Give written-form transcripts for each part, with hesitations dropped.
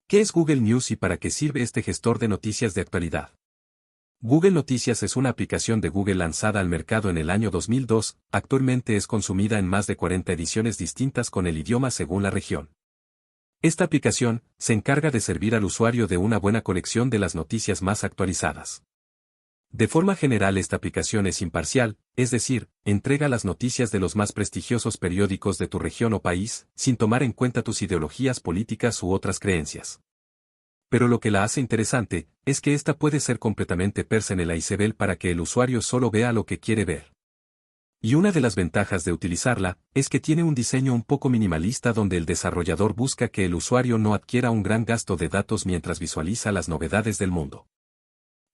¿Qué es Google News y para qué sirve este gestor de noticias de actualidad? Google Noticias es una aplicación de Google lanzada al mercado en el año 2002, actualmente es consumida en más de 40 ediciones distintas con el idioma según la región. Esta aplicación se encarga de servir al usuario de una buena colección de las noticias más actualizadas. De forma general esta aplicación es imparcial, es decir, entrega las noticias de los más prestigiosos periódicos de tu región o país, sin tomar en cuenta tus ideologías políticas u otras creencias. Pero lo que la hace interesante, es que esta puede ser completamente personalizable para que el usuario solo vea lo que quiere ver. Y una de las ventajas de utilizarla, es que tiene un diseño un poco minimalista donde el desarrollador busca que el usuario no adquiera un gran gasto de datos mientras visualiza las novedades del mundo.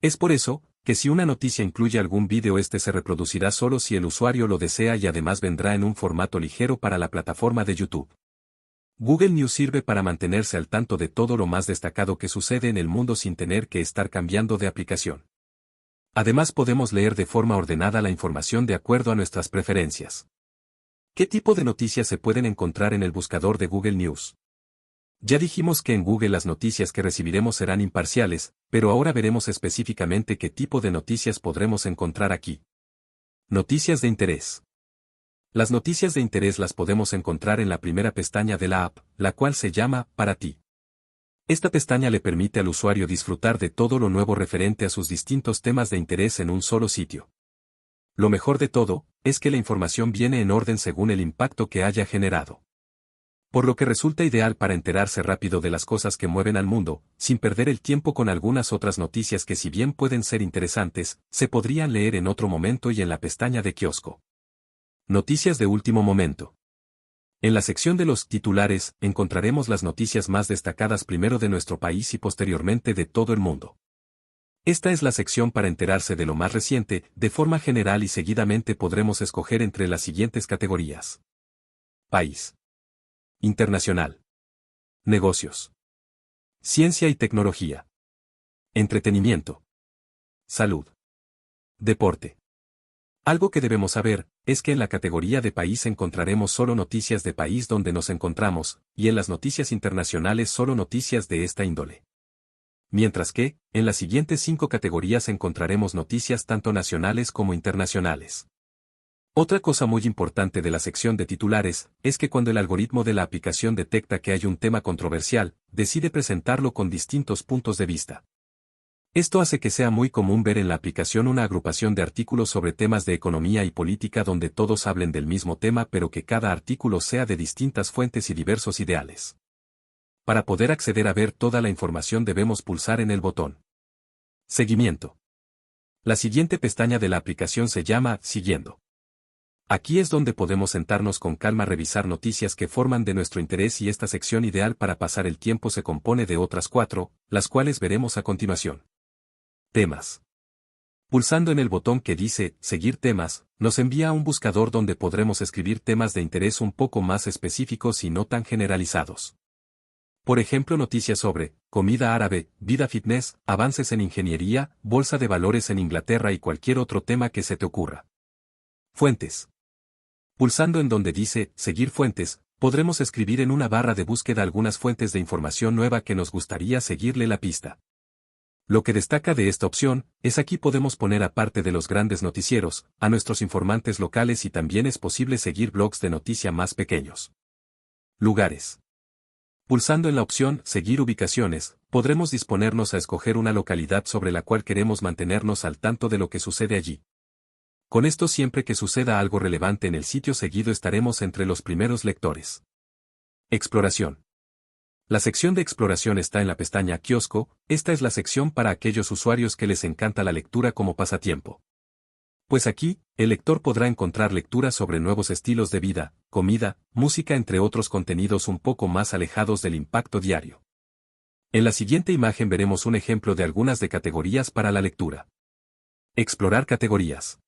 Es por eso, que si una noticia incluye algún vídeo este se reproducirá solo si el usuario lo desea y además vendrá en un formato ligero para la plataforma de YouTube. Google News sirve para mantenerse al tanto de todo lo más destacado que sucede en el mundo sin tener que estar cambiando de aplicación. Además podemos leer de forma ordenada la información de acuerdo a nuestras preferencias. ¿Qué tipo de noticias se pueden encontrar en el buscador de Google News? Ya dijimos que en Google las noticias que recibiremos serán imparciales, pero ahora veremos específicamente qué tipo de noticias podremos encontrar aquí. Noticias de interés. Las noticias de interés las podemos encontrar en la primera pestaña de la app, la cual se llama Para ti. Esta pestaña le permite al usuario disfrutar de todo lo nuevo referente a sus distintos temas de interés en un solo sitio. Lo mejor de todo, es que la información viene en orden según el impacto que haya generado. Por lo que resulta ideal para enterarse rápido de las cosas que mueven al mundo, sin perder el tiempo con algunas otras noticias que si bien pueden ser interesantes, se podrían leer en otro momento y en la pestaña de kiosco. Noticias de último momento. En la sección de los titulares, encontraremos las noticias más destacadas primero de nuestro país y posteriormente de todo el mundo. Esta es la sección para enterarse de lo más reciente, de forma general y seguidamente podremos escoger entre las siguientes categorías. País. Internacional. Negocios. Ciencia y tecnología. Entretenimiento. Salud. Deporte. Algo que debemos saber, es que en la categoría de país encontraremos solo noticias de país donde nos encontramos, y en las noticias internacionales solo noticias de esta índole. Mientras que, en las siguientes 5 categorías encontraremos noticias tanto nacionales como internacionales. Otra cosa muy importante de la sección de titulares, es que cuando el algoritmo de la aplicación detecta que hay un tema controversial, decide presentarlo con distintos puntos de vista. Esto hace que sea muy común ver en la aplicación una agrupación de artículos sobre temas de economía y política donde todos hablen del mismo tema pero que cada artículo sea de distintas fuentes y diversos ideales. Para poder acceder a ver toda la información debemos pulsar en el botón Seguimiento. La siguiente pestaña de la aplicación se llama Siguiendo. Aquí es donde podemos sentarnos con calma a revisar noticias que forman de nuestro interés y esta sección ideal para pasar el tiempo se compone de otras 4, las cuales veremos a continuación. Temas. Pulsando en el botón que dice Seguir temas, nos envía a un buscador donde podremos escribir temas de interés un poco más específicos y no tan generalizados. Por ejemplo, noticias sobre comida árabe, vida fitness, avances en ingeniería, bolsa de valores en Inglaterra y cualquier otro tema que se te ocurra. Fuentes. Pulsando en donde dice Seguir fuentes, podremos escribir en una barra de búsqueda algunas fuentes de información nueva que nos gustaría seguirle la pista. Lo que destaca de esta opción, es aquí podemos poner aparte de los grandes noticieros, a nuestros informantes locales y también es posible seguir blogs de noticia más pequeños. Lugares. Pulsando en la opción Seguir ubicaciones, podremos disponernos a escoger una localidad sobre la cual queremos mantenernos al tanto de lo que sucede allí. Con esto siempre que suceda algo relevante en el sitio seguido estaremos entre los primeros lectores. Exploración. La sección de exploración está en la pestaña Kiosco, esta es la sección para aquellos usuarios que les encanta la lectura como pasatiempo. Pues aquí, el lector podrá encontrar lecturas sobre nuevos estilos de vida, comida, música entre otros contenidos un poco más alejados del impacto diario. En la siguiente imagen veremos un ejemplo de algunas de categorías para la lectura. Explorar categorías.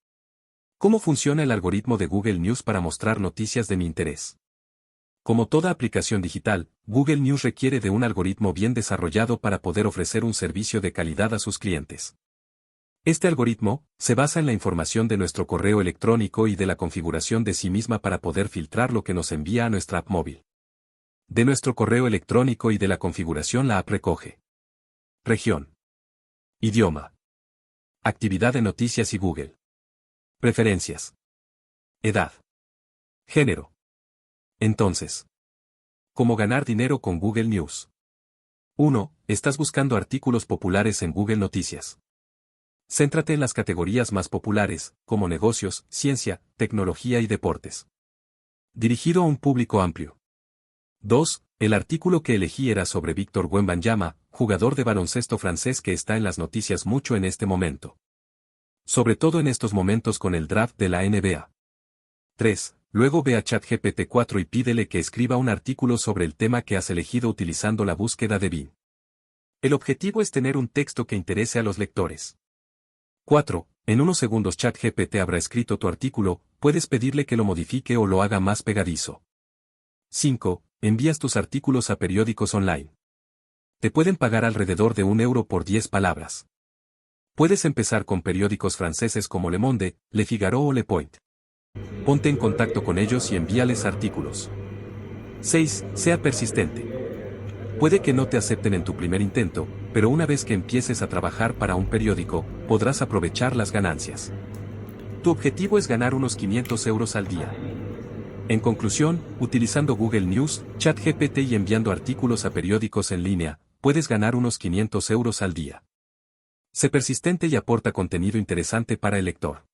¿Cómo funciona el algoritmo de Google News para mostrar noticias de mi interés? Como toda aplicación digital, Google News requiere de un algoritmo bien desarrollado para poder ofrecer un servicio de calidad a sus clientes. Este algoritmo se basa en la información de nuestro correo electrónico y de la configuración de sí misma para poder filtrar lo que nos envía a nuestra app móvil. De nuestro correo electrónico y de la configuración la app recoge. Región. Idioma. Actividad de noticias y Google. Preferencias. Edad. Género. Entonces. ¿Cómo ganar dinero con Google News? 1. Estás buscando artículos populares en Google Noticias. Céntrate en las categorías más populares, como negocios, ciencia, tecnología y deportes. Dirigido a un público amplio. 2. El artículo que elegí era sobre Victor Wembanyama, jugador de baloncesto francés que está en las noticias mucho en este momento. Sobre todo en estos momentos con el draft de la NBA. 3. Luego ve a ChatGPT 4 y pídele que escriba un artículo sobre el tema que has elegido utilizando la búsqueda de Bing. El objetivo es tener un texto que interese a los lectores. 4. En unos segundos ChatGPT habrá escrito tu artículo, puedes pedirle que lo modifique o lo haga más pegadizo. 5. Envías tus artículos a periódicos online. Te pueden pagar alrededor de €1 por 10 palabras. Puedes empezar con periódicos franceses como Le Monde, Le Figaro o Le Point. Ponte en contacto con ellos y envíales artículos. 6. Sea persistente. Puede que no te acepten en tu primer intento, pero una vez que empieces a trabajar para un periódico, podrás aprovechar las ganancias. Tu objetivo es ganar unos €500 al día. En conclusión, utilizando Google News, ChatGPT y enviando artículos a periódicos en línea, puedes ganar unos €500 al día. Sé persistente y aporta contenido interesante para el lector.